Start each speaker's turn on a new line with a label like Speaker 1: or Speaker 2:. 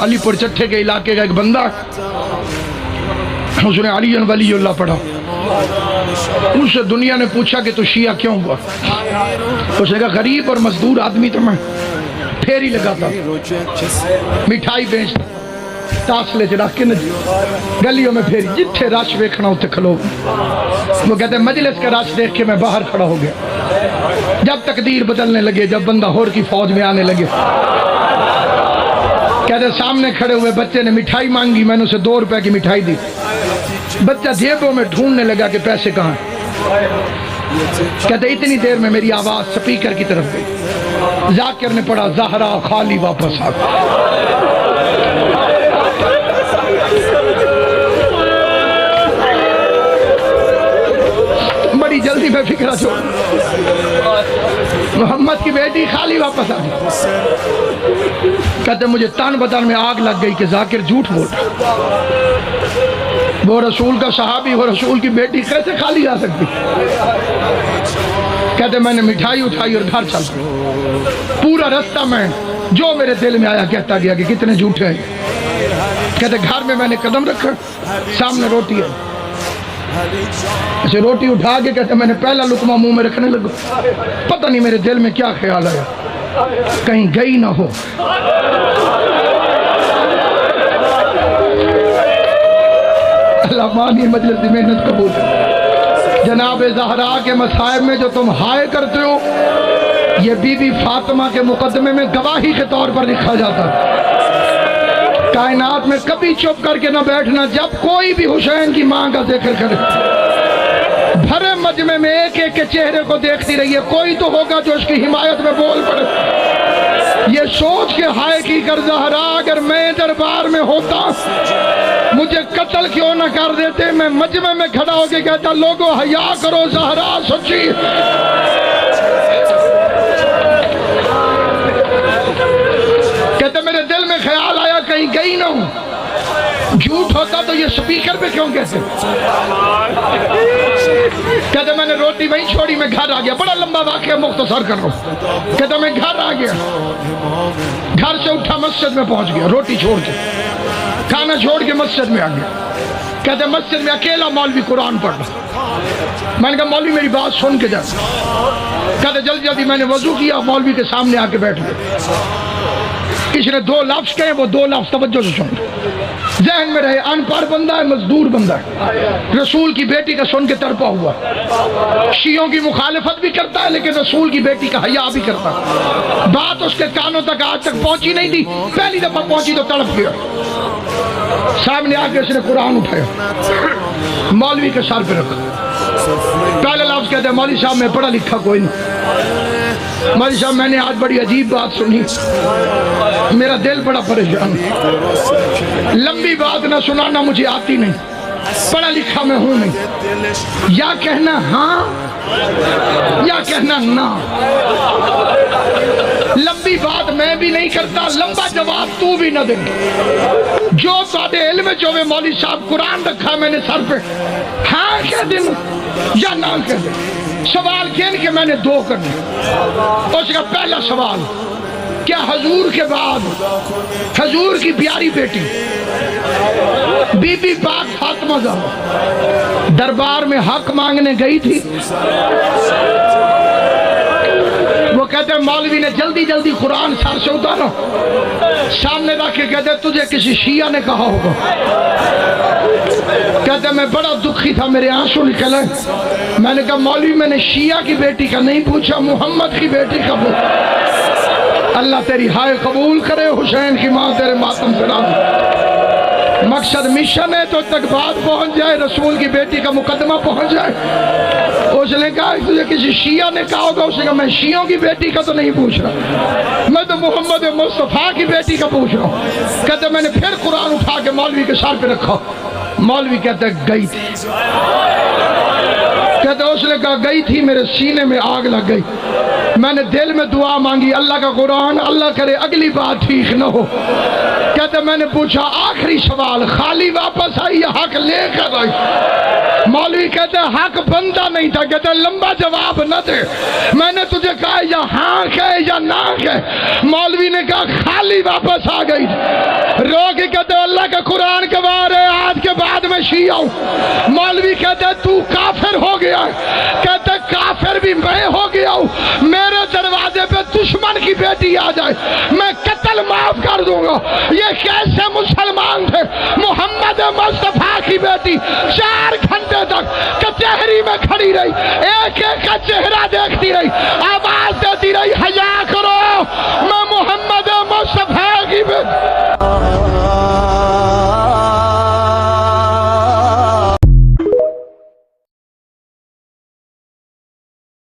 Speaker 1: علی پور چٹھے کے علاقے کا ایک بندہ، اس نے علی ولی اللہ پڑھا. اس سے دنیا نے پوچھا کہ تو شیعہ کیوں ہوا؟ اس نے کہا غریب اور مزدور آدمی تو میں پھیری لگاتا، مٹھائی بیچتا، تاسلے چ رکھ کے گلیوں میں پھیری، جتھے رش ویکھنا اتنے کھلو. وہ کہتے ہیں مجلس کا رش دیکھ کے میں باہر کھڑا ہو گیا. جب تقدیر بدلنے لگے، جب بندہ ہور کی فوج میں آنے لگے، کہتے سامنے کھڑے ہوئے بچے نے مٹھائی مانگی، میں نے اسے 2 روپے کی مٹھائی دی. بچہ جیبوں میں ڈھونڈنے لگا کہ پیسے کہاں ہیں. کہتے اتنی دیر میں میری آواز سپیکر کی طرف گئی. ذاکر نے پڑھا زہرا خالی واپس آ. بڑی جلدی میں فکرہ چھوڑ، محمد کی بیٹی خالی واپس آ گئی. کہتے مجھے تن بدن میں آگ لگ گئی کہ ذاکر جھوٹ بول رہا. وہ رسول کا صحابی، وہ رسول کی بیٹی کیسے خالی آ سکتی؟ کہتے میں نے مٹھائی اٹھائی اور گھر چل گیا. پورا رستہ میں جو میرے دل میں آیا کہتا گیا کہ کتنے جھوٹے ہیں. کہتے گھر میں نے قدم رکھا، سامنے روٹی ہے. اسے روٹی اٹھا کے کہتے میں نے پہلا لقمہ منہ میں رکھنے لگا. پتہ نہیں میرے دل میں کیا خیال آیا، کہیں گئی نہ ہو. اللہ مانی مجلس کی محنت قبول ہے. جناب زہرا کے مصائب میں جو تم ہائے کرتے ہو، یہ بی بی فاطمہ کے مقدمے میں گواہی کے طور پر لکھا جاتا ہے. کائنات میں کبھی چپ کر کے نہ بیٹھنا جب کوئی بھی حسین کی ماں کا ذکر کرے. بھرے مجمع میں ایک ایک کے چہرے کو دیکھتی رہیے، کوئی تو ہوگا جو اس کی حمایت میں بول پڑے. یہ سوچ کے ہائے کی کر زہرا اگر میں دربار میں ہوتا مجھے قتل کیوں نہ کر دیتے. میں مجمع میں کھڑا ہو کے کہتا لوگو حیا کرو، زہرا سچی. کہتے میرے دل میں خیال آیا کہیں گئی نہ ہوں. جھوٹ ہوتا تو یہ سپیکر پہ کیوں کہتے؟ کہتے میں نے روٹی وہیں چھوڑی، میں گھر آ گیا. بڑا لمبا واقعہ مختصر کر رہا ہوں. کہتے میں گھر آ گیا، گھر سے اٹھا مسجد میں پہنچ گیا، روٹی چھوڑ کے کھانا چھوڑ کے مسجد میں آ گیا. کہتے مسجد میں اکیلا مولوی قرآن پڑھ رہا. میں نے کہا مولوی میری بات سن کے جا. کہتے جلدی جلدی میں نے وضو کیا، مولوی کے سامنے آ کے بیٹھ گیا. اس نے 2 لفظ کہے، وہ 2 لفظ توجہ سے سن. ذہن میں رہے ان پڑھ بندہ ہے، مزدور بندہ ہے، رسول کی بیٹی کا سن کے تڑپا ہوا. شیعوں کی مخالفت بھی کرتا ہے لیکن رسول کی بیٹی کا حیا بھی کرتا ہے. بات اس کے کانوں تک آج تک پہنچی نہیں تھی، پہلی دفعہ پہنچی تو تڑپ گیا. سامنے آ کے اس نے قرآن اٹھایا، مولوی کے سر پہ رکھا. پہلے لفظ کہتے ہیں مولوی صاحب میں پڑھا لکھا کوئی نہیں. مولوی صاحب میں نے آج بڑی عجیب بات سنی، میرا دل بڑا پریشان. لمبی بات نہ سنانا مجھے آتی نہیں، پڑھا لکھا میں ہوں نہیں. یا کہنا ہاں یا کہنا نہ. لمبی بات میں بھی نہیں کرتا، لمبا جواب تو بھی نہ دے. جو تھوڑے علم جو میں مولوی صاحب قرآن رکھا میں نے سر پہ، ہاں کہہ دیں یا نہ کہہ دیں. سوال کہنے کے میں نے 2 کرنے. اس کا پہلا سوال کیا حضور کے بعد حضور کی پیاری بیٹی بی بی پاک فاطمہ زہرا دربار میں حق مانگنے گئی تھی؟ وہ کہتے ہیں مولوی نے جلدی جلدی قرآن سر سے اتارا، سامنے رکھ کے کہتے تجھے کسی شیعہ نے کہا ہوگا. کہتے میں بڑا دکھی تھا، میرے آنسو نکلے. میں نے کہا مولوی میں نے شیعہ کی بیٹی کا نہیں پوچھا، محمد کی بیٹی کا پوچھا. اللہ تیری ہائے قبول کرے، حسین کی ماں تیرے ماتم سے راضی. مقصد مشن ہے تو تک بات پہنچ جائے، رسول کی بیٹی کا مقدمہ پہنچ جائے. اس نے کہا تجھے کسی شیعہ نے کہا ہوگا. اس نے کہا میں شیعوں کی بیٹی کا تو نہیں پوچھ رہا، میں تو محمد مصطفیٰ کی بیٹی کا پوچھ رہا ہوں. کہتے میں نے پھر قرآن اٹھا کے مولوی کے سر پہ رکھا. مولوی کہتے گئی تھی. کہتے اس نے کہا گئی تھی میرے سینے میں آگ لگ گئی، میں نے دل میں دعا مانگی اللہ کا قرآن اللہ کرے اگلی بات ٹھیک نہ ہو۔ کہتے میں نے پوچھا آخری سوال خالی واپس آئی یا حق لے کر آئی؟ مولوی کہتے حق بندہ نہیں تھا، کہتے لمبا جواب نہ دے، میں نے تجھے کہا یا ہاں کہے یا نہ کہے۔ مولوی نے کہا خالی واپس آ گئی، رو کے کہتے اللہ کا قرآن گوار ہے آج کے بعد میں شیعہ ہوں۔ مولوی کہتے تو کافر ہو گیا ہے، کہتے کافر بھی میں ہو گیا ہوں، میرے دروازے پہ دشمن کی بیٹی آ جائے میں قتل معاف کر دوں گا۔ یہ کیسے مسلمان تھے؟ محمد مصطفیٰ کی بیٹی 4 گھنٹے تک کچہری میں کھڑی رہی، ایک ایک کا چہرہ دیکھتی رہی، آواز دیتی رہی حیا کرو،